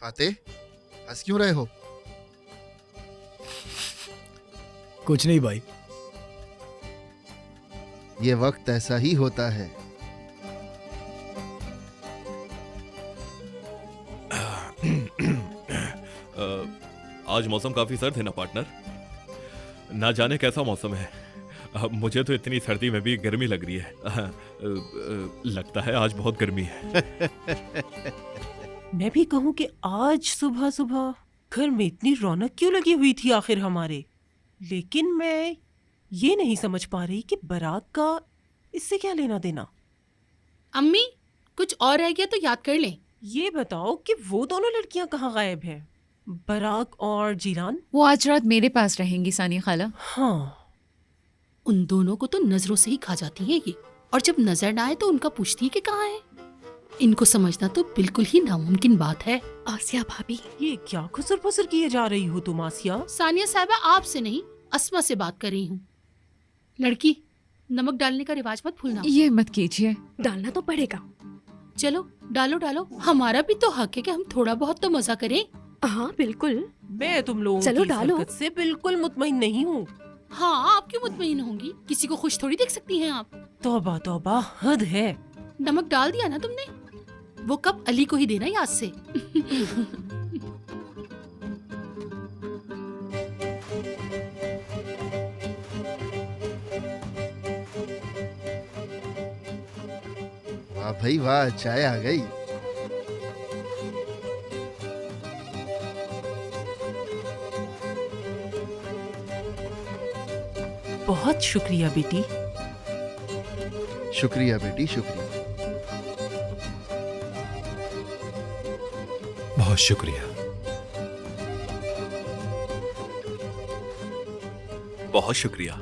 फातेह, हंस क्यों रहे हो? कुछ नहीं भाई। ये वक्त ऐसा ही होता है। आज मौसम काफी सर्द है ना पार्टनर? ना जाने कैसा मौसम है। मुझे तो इतनी सर्दी में भी गर्मी लग रही है। लगता है आज बहुत गर्मी है। मैं भी कहूँ कि आज सुबह सुबह घर में इतनी रौनक क्यों लगी हुई थी आखिर हमारे। लेकिन मैं ये नहीं समझ पा रही कि बारात का इससे क्या लेना देना। अम्मी, कुछ और रह गया तो याद कर लें। ये बताओ कि वो दोनों लड़कियां कहाँ गायब हैं, बराक और जीलान? वो आज रात मेरे पास रहेंगी सानिया खाला। हाँ, उन दोनों को तो नजरों से ही खा जाती है ये, और जब नजर ना आए तो उनका पूछती है कि कहाँ है। इनको समझना तो बिल्कुल ही नामुमकिन बात है। आसिया भाभी, ये क्या खुसर फुसर किए जा रही हो तुम आसिया? सानिया साहिबा, आपसे नहीं अस्मा से बात कर रही हूँ। लड़की, नमक डालने का रिवाज मत भूलना। ये मत कीजिए। डालना तो पड़ेगा। चलो डालो डालो, हमारा भी तो हक है कि हम थोड़ा बहुत तो मजा करें। हाँ बिल्कुल। मैं तुम लोगों चलो की डालो। हरकत से बिल्कुल मुतमईन नहीं हूँ। हाँ, आप क्यों मुतमईन होंगी? किसी को खुश थोड़ी देख सकती हैं आप। तौबा तौबा, हद है। नमक डाल दिया ना तुमने? वो कप अली को ही देना याद से। वाह भाई वाह, चाय आ गई। बहुत शुक्रिया बेटी। शुक्रिया बेटी, शुक्रिया। बहुत शुक्रिया। बहुत शुक्रिया।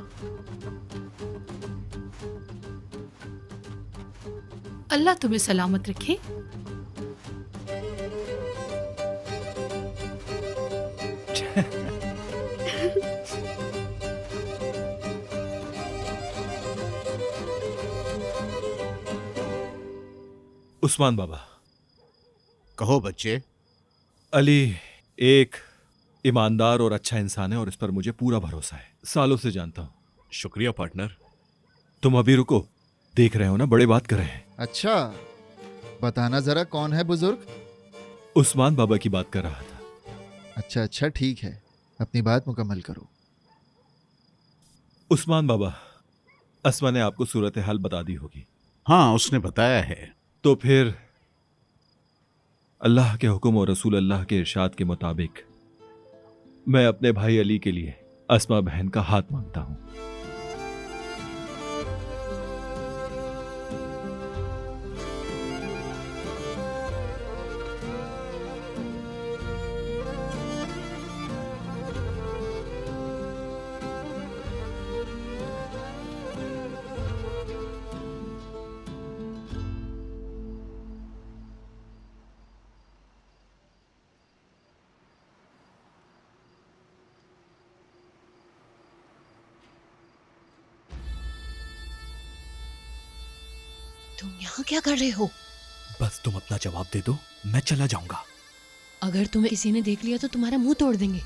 अल्लाह तुम्हें सलामत रखे। उस्मान बाबा, कहो बच्चे। अली एक ईमानदार और अच्छा इंसान है और इस पर मुझे पूरा भरोसा है। सालों से जानता हूं। शुक्रिया पार्टनर। तुम अभी रुको, देख रहे हो ना, बड़े बात कर रहे हैं। अच्छा, बताना जरा कौन है बुजुर्ग? उस्मान बाबा की बात कर रहा था। अच्छा अच्छा, ठीक है, अपनी बात मुकम्मल करो। उस्मान बाबा, अस्मा ने आपको सूरत हाल बता दी होगी। हाँ, उसने बताया है। तो फिर अल्लाह के हुक्म और रसूल अल्लाह के इरशाद के मुताबिक मैं अपने भाई अली के लिए अस्मा बहन का हाथ मांगता हूं। तुम यहाँ क्या कर रहे हो? बस तुम अपना जवाब दे दो, मैं चला जाऊंगा। अगर तुम्हें किसी ने देख लिया तो तुम्हारा मुंह तोड़ देंगे।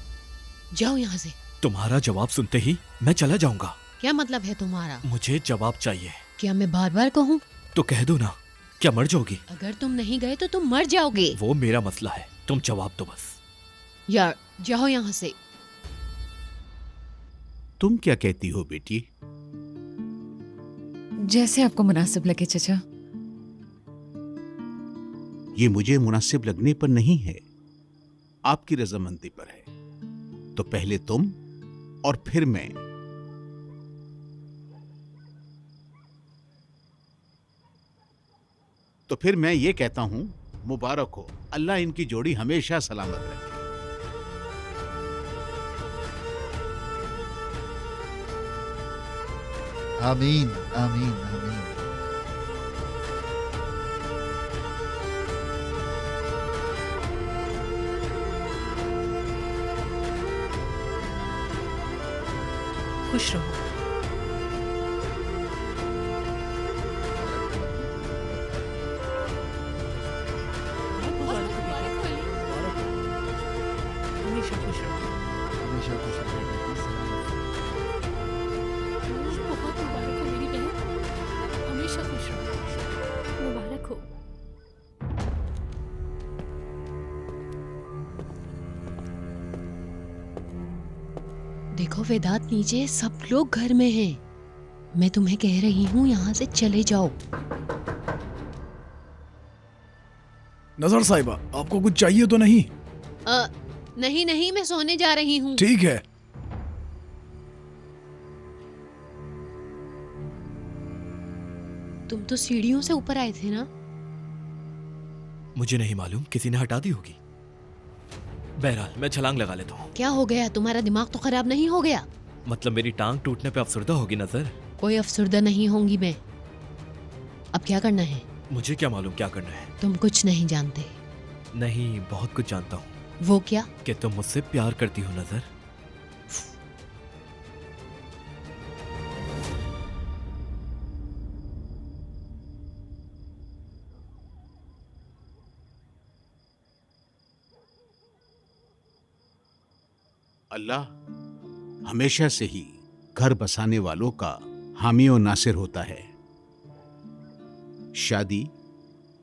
जाओ यहाँ से। तुम्हारा जवाब सुनते ही मैं चला जाऊंगा। क्या मतलब है तुम्हारा? मुझे जवाब चाहिए। क्या मैं बार बार कहूँ? तो कह दो ना, क्या मर जाओगी? अगर तुम नहीं गए तो तुम मर जाओगे। वो मेरा मसला है, तुम जवाब दो बस। यार जाओ यहाँ से। तुम क्या कहती हो बेटी? जैसे आपको मुनासिब लगे चचा। ये मुझे मुनासिब लगने पर नहीं है, आपकी रजामंदी पर है। तो पहले तुम और फिर मैं। तो फिर मैं ये कहता हूं, मुबारक हो, अल्लाह इनकी जोड़ी हमेशा सलामत रखे। आमीन आमीन आमीन। खुश रहो। हमेशा खुश रहो बेटी, बहुत मुबारक हो मेरी बहन, हमेशा खुश रहो। मुबारक हो। देखो वेदांत, नीचे सब लोग घर में हैं। मैं तुम्हें कह रही हूँ यहाँ से चले जाओ। नजर साहिबा, आपको कुछ चाहिए तो नहीं? नहीं नहीं, मैं सोने जा रही हूँ। ठीक है। तुम तो सीढ़ियों से ऊपर आए थे ना? मुझे नहीं मालूम, किसी ने हटा दी होगी। बहरहाल मैं छलांग लगा लेता हूँ। क्या हो गया? तुम्हारा दिमाग तो खराब नहीं हो गया? मतलब मेरी टांग टूटने पे अफसरदा होगी नजर? कोई अफसरदा नहीं होंगी मैं। अब क्या करना है? मुझे क्या मालूम क्या करना है। तुम कुछ नहीं जानते। नहीं, बहुत कुछ जानता हूँ। वो क्या? कि तुम मुझसे प्यार करती हो नजर। अल्लाह हमेशा से ही घर बसाने वालों का हामी और नासिर होता है। शादी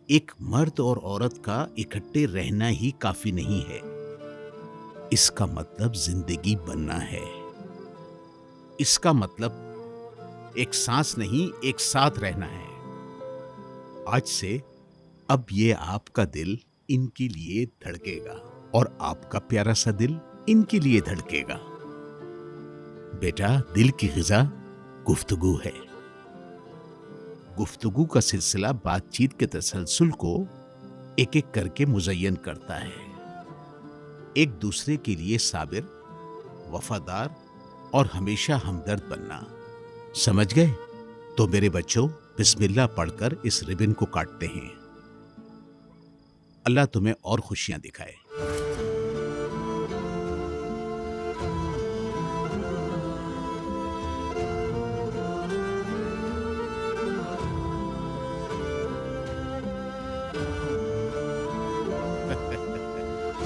एक मर्द और औरत का इकट्ठे रहना ही काफी नहीं है, इसका मतलब जिंदगी बनना है। इसका मतलब एक सांस नहीं, एक साथ रहना है। आज से अब ये आपका दिल इनके लिए धड़केगा और आपका प्यारा सा दिल इनके लिए धड़केगा। बेटा, दिल की ग़िज़ा गुफ्तगू है। गुफ्तगू का सिलसिला बातचीत के तसलसल को एक एक करके मुज़य्यन करता है। एक दूसरे के लिए साबिर, वफादार और हमेशा हमदर्द बनना। समझ गए? तो मेरे बच्चों, बिस्मिल्लाह पढ़कर इस रिबन को काटते हैं। अल्लाह तुम्हें और खुशियां दिखाए।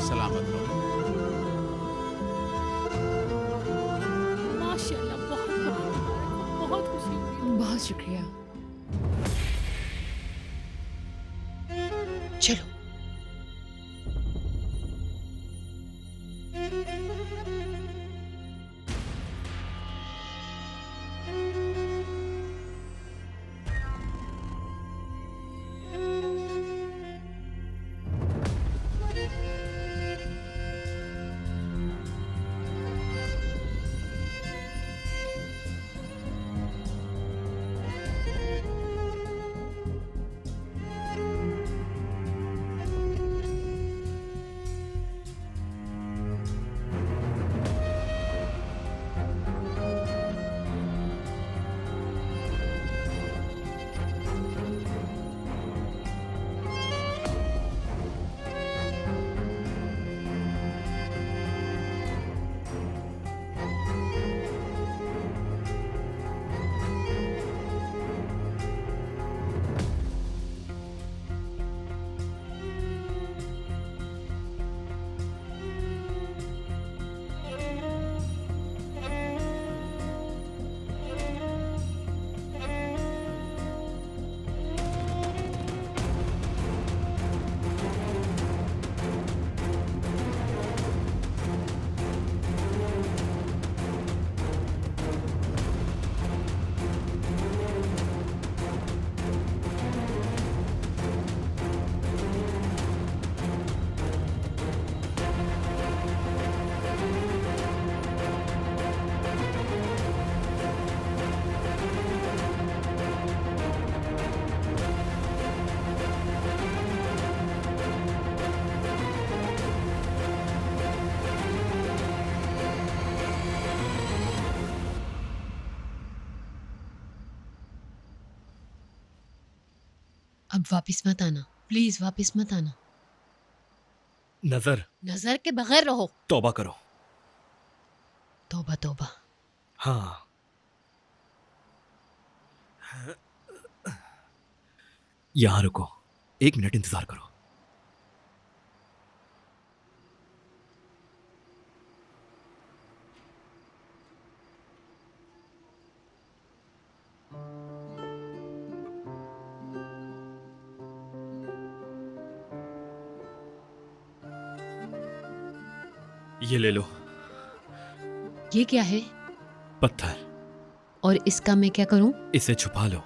सलामत रहो। माशाल्लाह, बहुत बहुत मुबारक हो, बहुत खुशी हुई। बहुत शुक्रिया। चलो। अब वापस मत आना, प्लीज वापस मत आना। नजर, नजर के बगैर रहो। तौबा करो। तौबा तौबा। हाँ, यहां रुको, 1 मिनट इंतजार करो। ये ले लो। ये क्या है? पत्थर। और इसका मैं क्या करूं? इसे छुपा लो।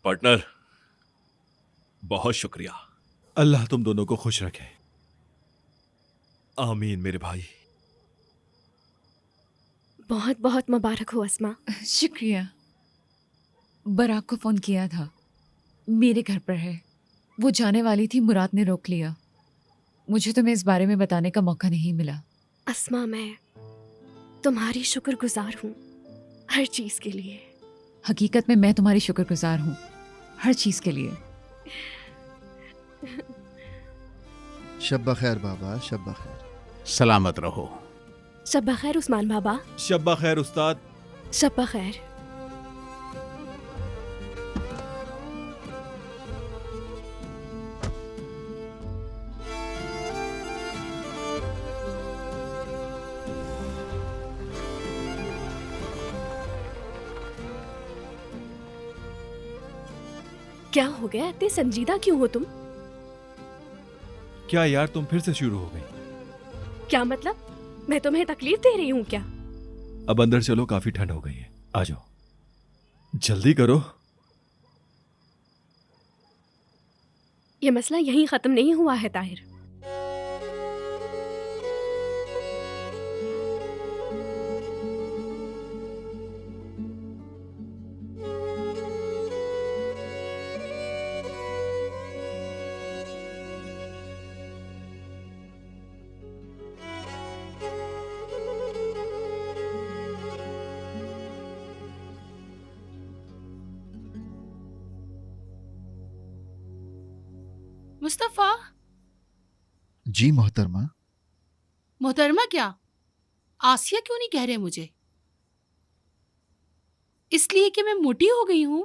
पार्टनर, बहुत शुक्रिया। अल्लाह तुम दोनों को खुश रखे। आमीन मेरे भाई। बहुत बहुत मुबारक हो अस्मा। शुक्रिया। बराक को फोन किया था, मेरे घर पर है। वो जाने वाली थी, मुराद ने रोक लिया। मुझे तुम्हें इस बारे में बताने का मौका नहीं मिला। अस्मा, मैं तुम्हारी शुक्रगुजार हूँ हर चीज के लिए। हकीकत में मैं तुम्हारी शुक्रगुजार हूँ हर चीज के लिए। शब बखैर बाबा, शब बखैर। सलामत रहो। शब बखैर उस्मान बाबा। शब्बा खैर उस्ताद। शब बखैर। क्या हो गया? इतने संजीदा क्यों हो तुम? क्या यार, तुम फिर से शुरू हो गई? क्या मतलब? मैं तुम्हें तकलीफ दे रही हूँ क्या? अब अंदर चलो, काफी ठंड हो गई है। आ जाओ, जल्दी करो। ये मसला यहीं खत्म नहीं हुआ है ताहिर। मुस्तफा। जी मोहतरमा। मोहतरमा क्या? आसिया क्यों नहीं कह रहे मुझे? इसलिए कि मैं मोटी हो गई हूं?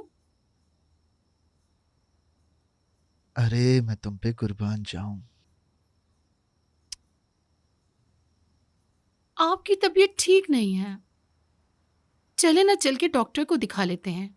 अरे मैं तुम पे कुर्बान जाऊं। आपकी तबीयत ठीक नहीं है। चले ना, चल के डॉक्टर को दिखा लेते हैं।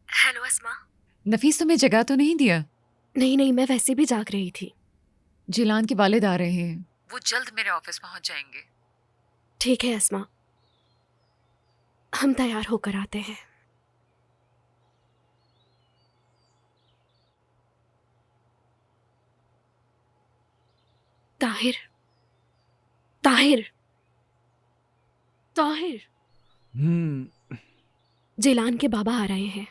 हेलो अस्मा। नफीस तुम्हें जगह तो नहीं दिया? नहीं नहीं, मैं वैसे भी जाग रही थी। जिलान के वालिद आ रहे हैं, वो जल्द मेरे ऑफिस पहुंच जाएंगे। ठीक है अस्मा, हम तैयार होकर आते हैं। ताहिर, ताहिर, ताहिर। जिलान के बाबा आ रहे हैं।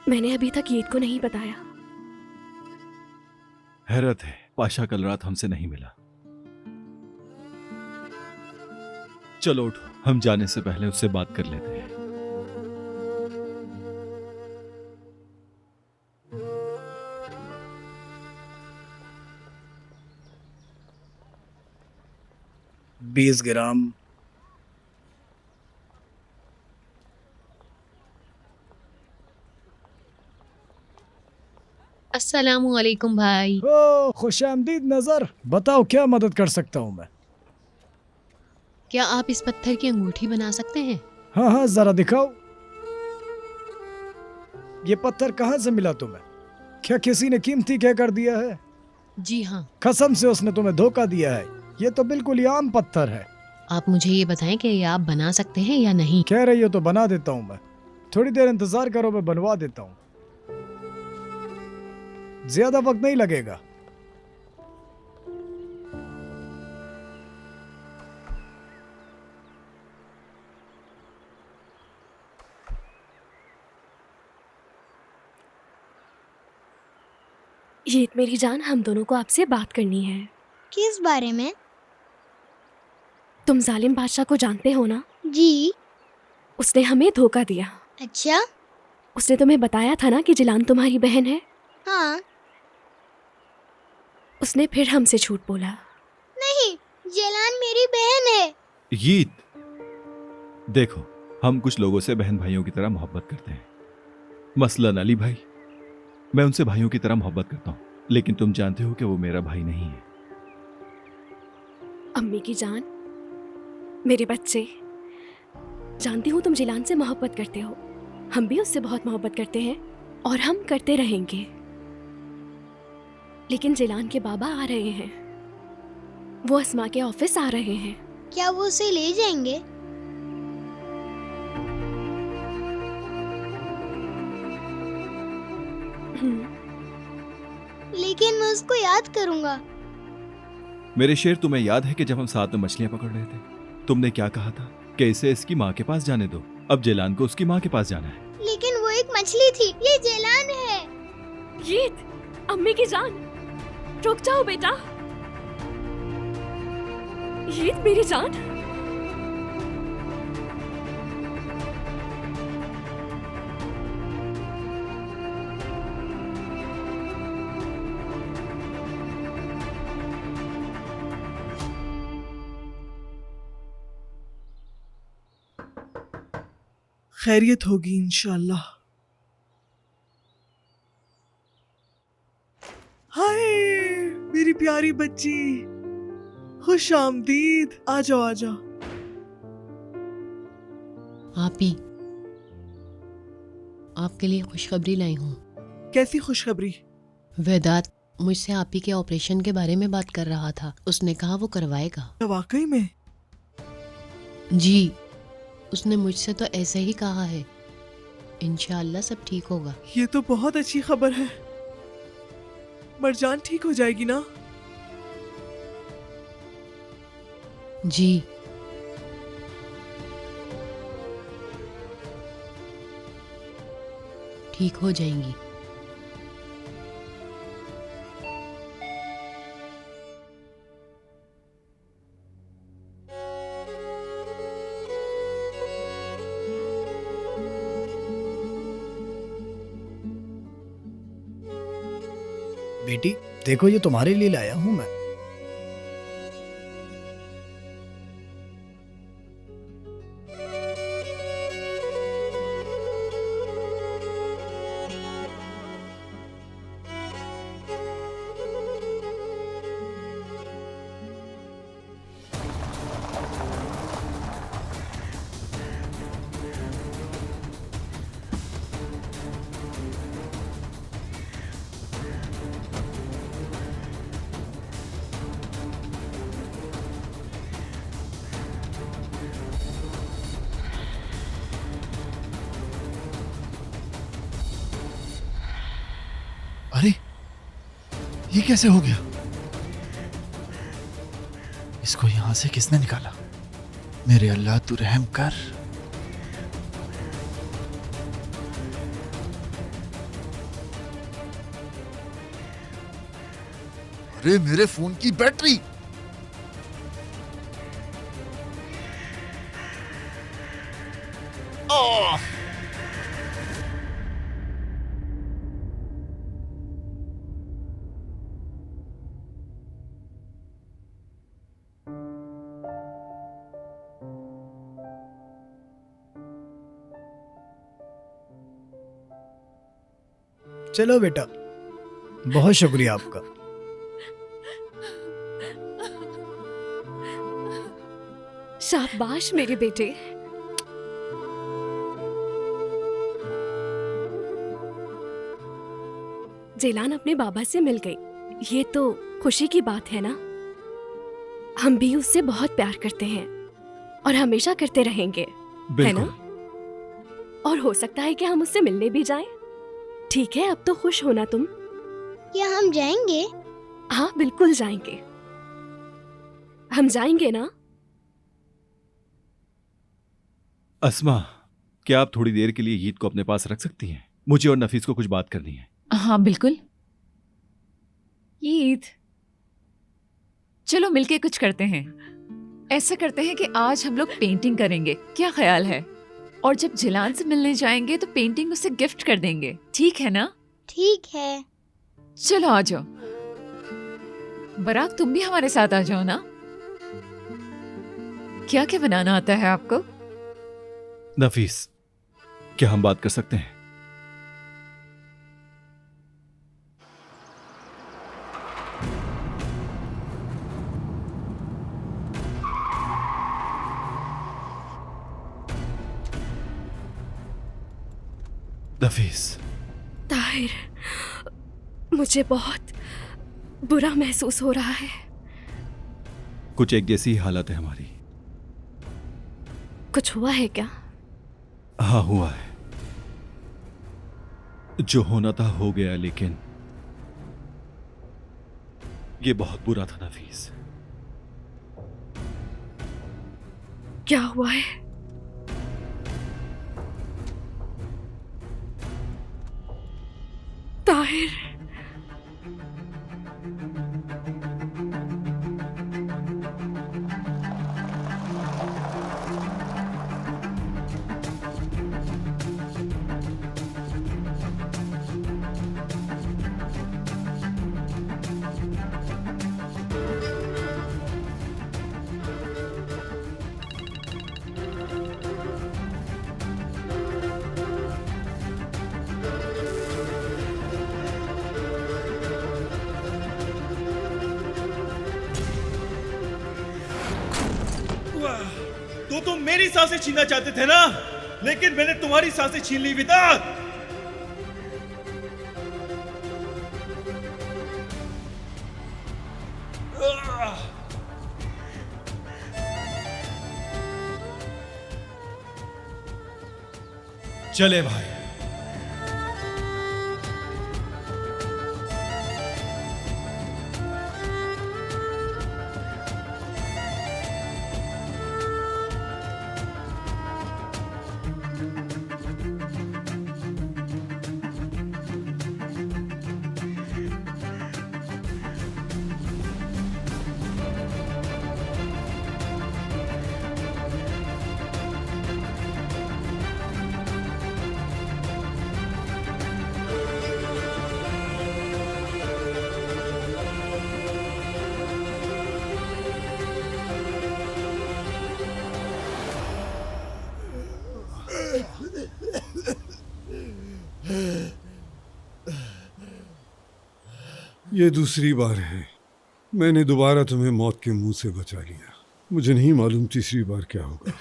मैंने अभी तक ईद को नहीं बताया। हैरत है, पाशा कल रात हमसे नहीं मिला। चलो उठो, हम जाने से पहले उससे बात कर लेते हैं। $20 ग्राम अस्सलामु अलैकुम भाई। ओ खुशामदीद नजर, बताओ क्या मदद कर सकता हूँ मैं? क्या आप इस पत्थर की अंगूठी बना सकते हैं? हाँ हाँ, जरा दिखाओ। ये पत्थर कहाँ से मिला तुम्हें? क्या किसी ने कीमती क्या कर दिया है? जी हाँ। कसम से उसने तुम्हें धोखा दिया है। ये तो बिल्कुल ही आम पत्थर है। आप मुझे ये बताएं कि ये आप बना सकते हैं या नहीं। कह रही हो तो बना देता हूँ मैं। थोड़ी देर इंतजार करो, मैं बनवा देता हूँ। ज्यादा वक्त नहीं लगेगा। ये मेरी जान, हम दोनों को आपसे बात करनी है। किस बारे में? तुम जालिम बादशाह को जानते हो ना? जी। उसने हमें धोखा दिया। अच्छा। उसने तुम्हें बताया था ना कि जिलान तुम्हारी बहन है। हाँ। उसने फिर हमसे झूठ बोला। नहीं, जेलान मेरी बहन है। यीत, देखो, हम कुछ लोगों से बहन भाइयों की तरह मोहब्बत करते हैं। मसलन अली भाई, मैं उनसे भाइयों की तरह मोहब्बत करता हूँ, लेकिन तुम जानते हो कि वो मेरा भाई नहीं है। अम्मी की जान, मेरे बच्चे, जानती हूँ तुम जिलान से मोहब्बत करते हो। हम भी उससे बहुत मोहब्बत करते हैं और हम करते रहेंगे। लेकिन जिलान के बाबा आ रहे हैं। वो अस्मा के ऑफिस आ रहे हैं। क्या वो उसे ले जाएंगे? लेकिन मैं उसको याद करूंगा। मेरे शेर, तुम्हें याद है कि जब हम साथ में मछलियां पकड़ रहे थे, तुमने क्या कहा था कि इसे इसकी माँ के पास जाने दो। अब जेलान को उसकी माँ के पास जाना है। लेकिन वो एक मछली थी, ये जेलान है। ये अम्मी की जान, रुक जाओ बेटा। ये मेरी जान। खैरियत होगी इंशाल्लाह। हाय मेरी प्यारी बच्ची, खुश आमदीद। आ जाओ आ जाओ। आप ही, आपके लिए खुशखबरी लाई हूँ। कैसी खुशखबरी? वेदात मुझसे आप ही के ऑपरेशन के बारे में बात कर रहा था। उसने कहा वो करवाएगा। वाकई में? जी, उसने मुझसे तो ऐसे ही कहा है। इंशाअल्लाह सब ठीक होगा। ये तो बहुत अच्छी खबर है। मरजान ठीक हो जाएगी ना? जी। ठीक हो जाएंगी। बेटी देखो, ये तुम्हारे लिए लाया हूँ मैं। अरे ये कैसे हो गया? इसको यहां से किसने निकाला? मेरे अल्लाह तू रहम कर। अरे मेरे फोन की बैटरी! आह! चलो बेटा, बहुत शुक्रिया आपका। शाबाश मेरे बेटे। जेलान अपने बाबा से मिल गई, ये तो खुशी की बात है ना। हम भी उससे बहुत प्यार करते हैं और हमेशा करते रहेंगे, है ना? और हो सकता है कि हम उससे मिलने भी जाएं। ठीक है, अब तो खुश होना तुम। क्या हम जाएंगे? हाँ बिल्कुल जाएंगे, हम जाएंगे ना। अस्मा, क्या आप थोड़ी देर के लिए ईद को अपने पास रख सकती हैं? मुझे और नफीस को कुछ बात करनी है। हाँ बिल्कुल। ईद, चलो मिलके कुछ करते हैं। ऐसा करते हैं कि आज हम लोग पेंटिंग करेंगे, क्या ख्याल है? और जब जिलान से मिलने जाएंगे तो पेंटिंग उसे गिफ्ट कर देंगे, ठीक है ना? ठीक है। चलो आ जाओ। बराक, तुम भी हमारे साथ आ जाओ ना। क्या क्या बनाना आता है आपको? नफीस, क्या हम बात कर सकते हैं? नफीस। ताहिर, मुझे बहुत बुरा महसूस हो रहा है। कुछ एक जैसी ही हालत है हमारी। कुछ हुआ है क्या? हाँ हुआ है। जो होना था हो गया, लेकिन ये बहुत बुरा था नफीस। क्या हुआ है? ताहिर, तो तुम मेरी सांसें छीनना चाहते थे ना, लेकिन मैंने तुम्हारी सांसें छीन ली विदात। चले भाई। ये दूसरी बार है मैंने दोबारा तुम्हें मौत के मुंह से बचा लिया। मुझे नहीं मालूम तीसरी बार क्या होगा।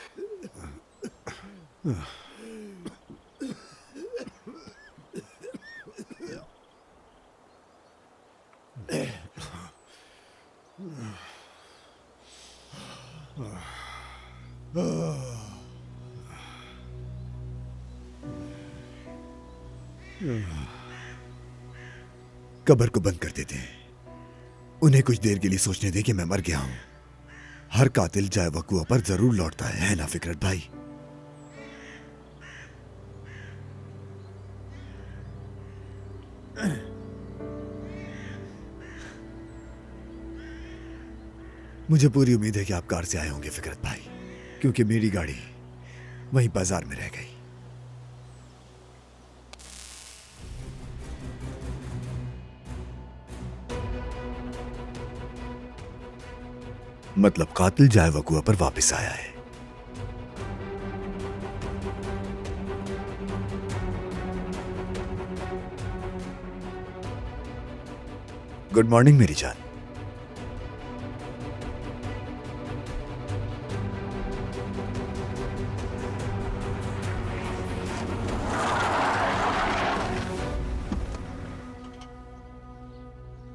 कब्र को बंद कर देते हैं, उन्हें कुछ देर के लिए सोचने दे कि मैं मर गया हूं। हर कातिल जाए वकुआ पर जरूर लौटता है ना फिकरत भाई? मुझे पूरी उम्मीद है कि आप कार से आए होंगे फिकरत भाई, क्योंकि मेरी गाड़ी वहीं बाजार में रह गई। मतलब कातिल जाए वकुआ पर वापस आया है। गुड मॉर्निंग मेरी जान।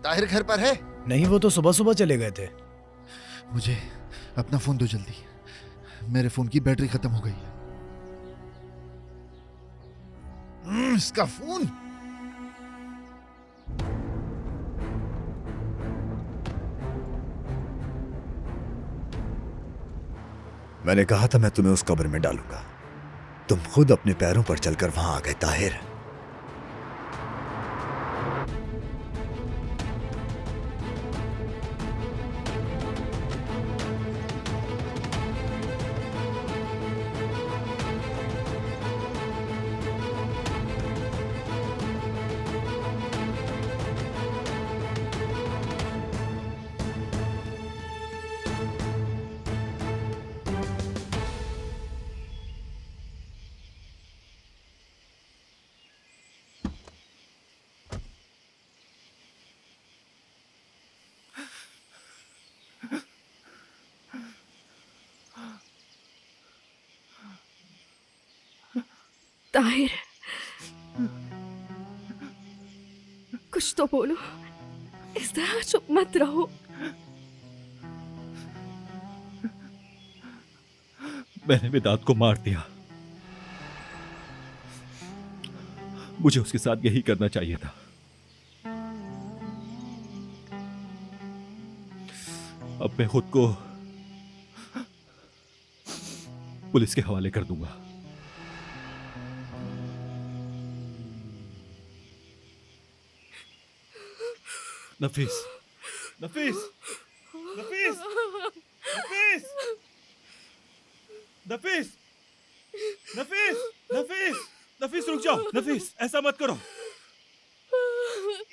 ताहिर घर पर है? नहीं, वो तो सुबह सुबह चले गए थे। मुझे अपना फोन दो जल्दी, मेरे फोन की बैटरी खत्म हो गई। इसका फोन। मैंने कहा था मैं तुम्हें उस कब्र में डालूंगा, तुम खुद अपने पैरों पर चलकर वहां आ गए ताहिर। ताहिर, कुछ तो बोलो, इस तरह चुप मत रहो। मैंने वेदांत को मार दिया। मुझे उसके साथ यही करना चाहिए था। अब मैं खुद को पुलिस के हवाले कर दूंगा। नफीस, नफीस, नफीस, नफीस, नफीस, नफीस, नफीस, नफीस रुक जाओ। नफीस, ऐसा मत करो।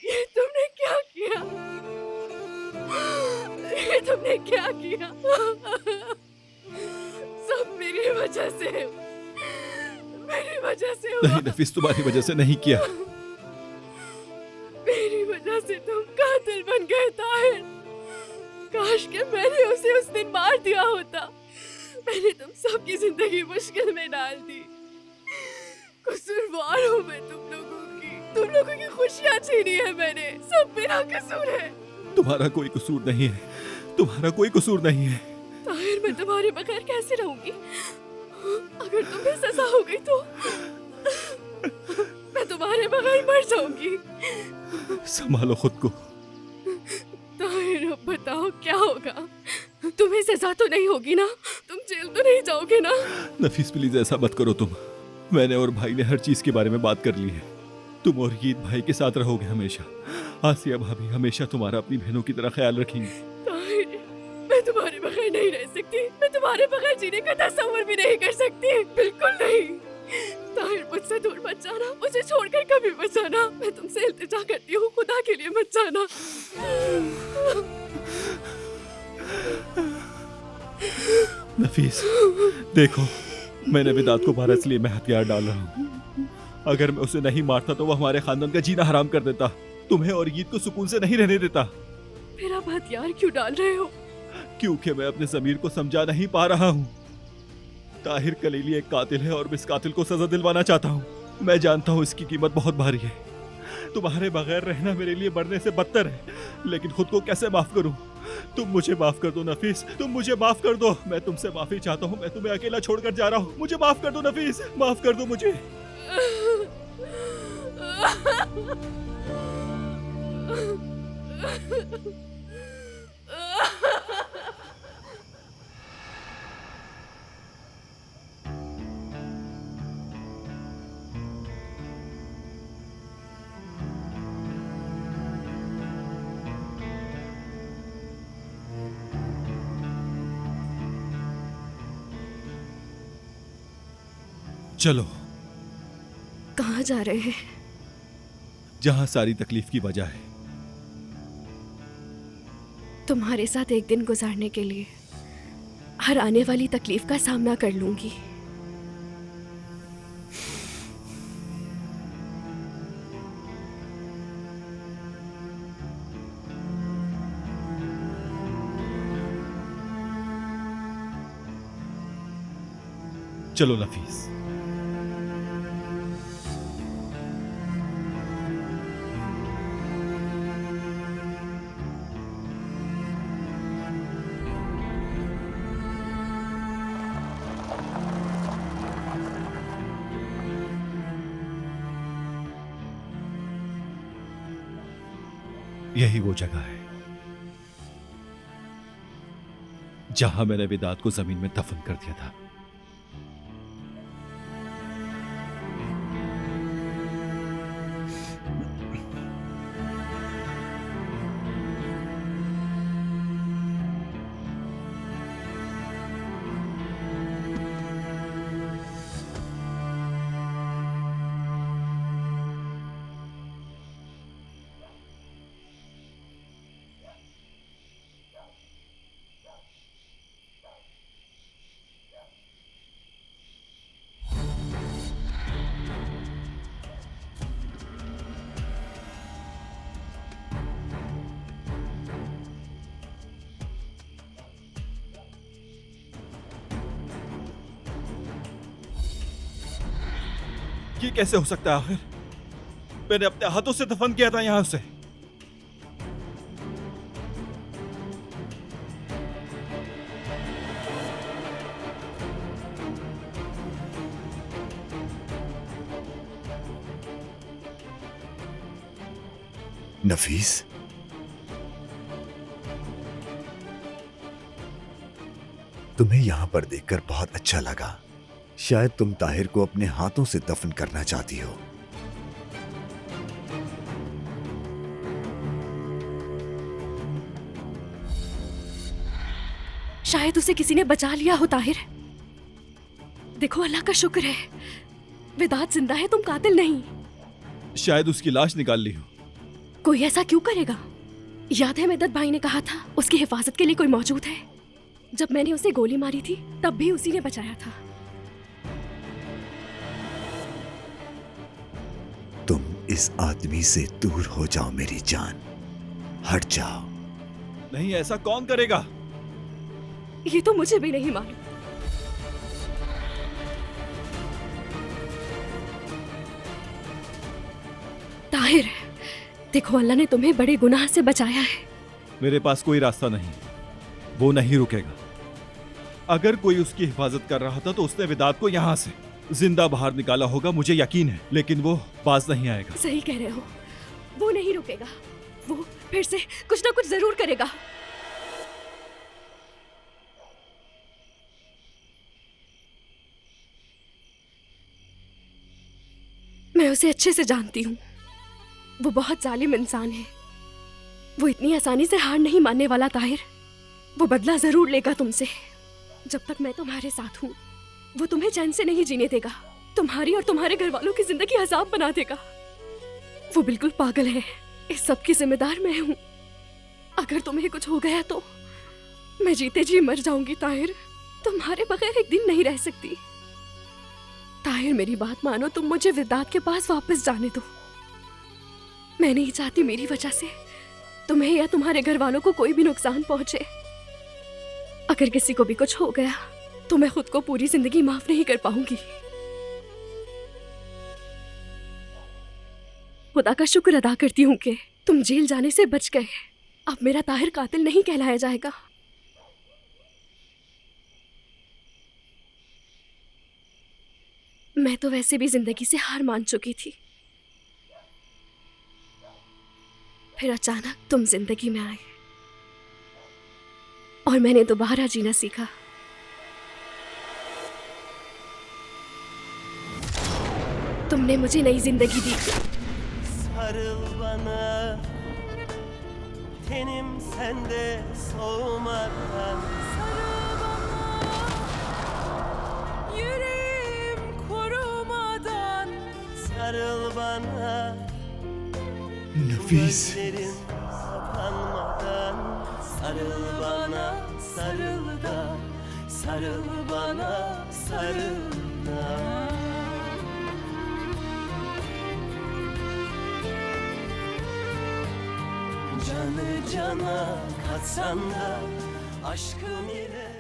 ये तुमने क्या किया? ये तुमने क्या किया? सब मेरी वजह से, मेरी वजह से हुआ। नहीं नफीस, तुम्हारी वजह से नहीं किया। मेरी वजह से तुम कातिल बन गए ताहिर। काश के मैंने उसे उस दिन मार दिया होता। मैंने तुम सबकी जिंदगी मुश्किल में डाल दी। कसूरवार हूँ मैं तुम लोगों की खुशियाँ छीनी है मैंने। सब मेरा कसूर है। तुम्हारा कोई कसूर नहीं है, तुम्हारा कोई कसूर नहीं है। ताहिर, मैं तुम्हारे बगैर कैसे रहूंगी? अगर तुम्हें सजा हो गई तो मैं तुम्हारे बगैर मर जाऊंगी। संभालो खुद को। ताहिर, अब बताओ क्या होगा? तुम्हें सजा तो नहीं होगी ना? तुम जेल तो नहीं जाओगे ना? नफीस प्लीज ऐसा मत करो तुम। मैंने और भाई ने हर चीज के बारे में बात कर ली है। तुम और ईद भाई के साथ रहोगे हमेशा। आसिया भाभी हमेशा तुम्हारा अपनी बहनों की तरह ख्याल रखेंगी। ताहिर, मैं तुम्हारे बगैर नहीं रह सकती। मैं तुम्हारे बगैर जीने का तस्वीर भी नहीं कर सकती। बिल्कुल नहीं। ताहिर, मुझसे दूर मत जाना। मुझे छोड़कर कभी मत जाना। मैं तुमसे इल्तिजा करती हूँ, खुदा के लिए मत जाना। नफीस, देखो मैंने वेदांत को मारा इसलिए मैं हथियार डाल रहा हूँ। अगर मैं उसे नहीं मारता तो वो हमारे खानदान का जीना हराम कर देता, तुम्हें और ईद को सुकून से नहीं रहने देता। फिर आप हथियार क्यों डाल रहे हो? क्योंकि मैं अपने ज़मीर को समझा नहीं पा रहा हूँ। ताहिर कलीली एक कातिल है और मैं इस कातिल को सजा दिलवाना चाहता हूँ। मैं जानता हूँ इसकी कीमत बहुत भारी है। तुम्हारे बगैर रहना मेरे लिए मरने से बदतर है, लेकिन खुद को कैसे माफ करूँ? तुम मुझे माफ कर दो नफीस, तुम मुझे माफ कर दो। मैं तुमसे माफी चाहता हूँ। मैं तुम्हें अकेला छोड़कर जा रहा हूँ। मुझे माफ कर दो नफीस, माफ कर दो मुझे। चलो। कहाँ जा रहे हैं? जहां सारी तकलीफ की वजह है। तुम्हारे साथ एक दिन गुजारने के लिए हर आने वाली तकलीफ का सामना कर लूंगी। चलो नफीस। यही वो जगह है जहां मैंने विदात को जमीन में दफन कर दिया था। ये कैसे हो सकता है? आखिर मैंने अपने हाथों से दफन किया था यहां से। नफीस, तुम्हें यहां पर देखकर बहुत अच्छा लगा। शायद तुम ताहिर को अपने हाथों से दफन करना चाहती हो। शायद उसे किसी ने बचा लिया हो ताहिर। देखो अल्लाह का शुक्र है विदात जिंदा है, तुम कातिल नहीं। शायद उसकी लाश निकाल ली हो। कोई ऐसा क्यों करेगा? याद है मेदत भाई ने कहा था उसकी हिफाजत के लिए कोई मौजूद है। जब मैंने उसे गोली मारी थी तब भी उसी ने बचाया था। तुम इस आदमी से दूर हो जाओ मेरी जान, हट जाओ। नहीं, ऐसा कौन करेगा? ये तो मुझे भी नहीं मालूम। ताहिर, देखो अल्लाह ने तुम्हें बड़े गुनाह से बचाया है। मेरे पास कोई रास्ता नहीं, वो नहीं रुकेगा। अगर कोई उसकी हिफाजत कर रहा था तो उसने विदात को यहां से जिंदा बाहर निकाला होगा, मुझे यकीन है। लेकिन वो बाज नहीं आएगा। सही कह रहे हो, वो नहीं रुकेगा। वो फिर से कुछ ना कुछ जरूर करेगा। मैं उसे अच्छे से जानती हूँ। वो बहुत जालिम इंसान है। वो इतनी आसानी से हार नहीं मानने वाला ताहिर। वो बदला जरूर लेगा तुमसे। जब तक मैं तुम्हारे साथ हूँ वो तुम्हें चैन से नहीं जीने देगा। तुम्हारी और तुम्हारे घर वालों की जिंदगी अजाब बना देगा। वो बिल्कुल पागल है। इस सब की जिम्मेदार मैं हूँ। अगर तुम्हें कुछ हो गया तो मैं जीते जी मर जाऊंगी ताहिर। तुम्हारे बगैर एक दिन नहीं रह सकती। ताहिर मेरी बात मानो, तुम मुझे विदात के पास वापस जाने दो। मैं नहीं चाहती मेरी वजह से तुम्हें या तुम्हारे घर वालों को कोई भी नुकसान पहुंचे। अगर किसी को भी कुछ हो गया तो मैं खुद को पूरी जिंदगी माफ नहीं कर पाऊंगी। खुदा का शुक्र अदा करती हूँ कि तुम जेल जाने से बच गए। अब मेरा ताहिर कातिल नहीं कहलाया जाएगा। मैं तो वैसे भी जिंदगी से हार मान चुकी थी। फिर अचानक तुम जिंदगी में आए और मैंने दोबारा जीना सीखा। तुमने मुझे नई जिंदगी दी। Sarıl bana, tenim sende soğumadan. Sarıl bana, yüreğim kurumadan. Sarıl bana, नफीस, gözlerim kapanmadan. Sarıl bana, sarıl da, sarıl bana, sarıl da. Canı cana katsan da aşkın ile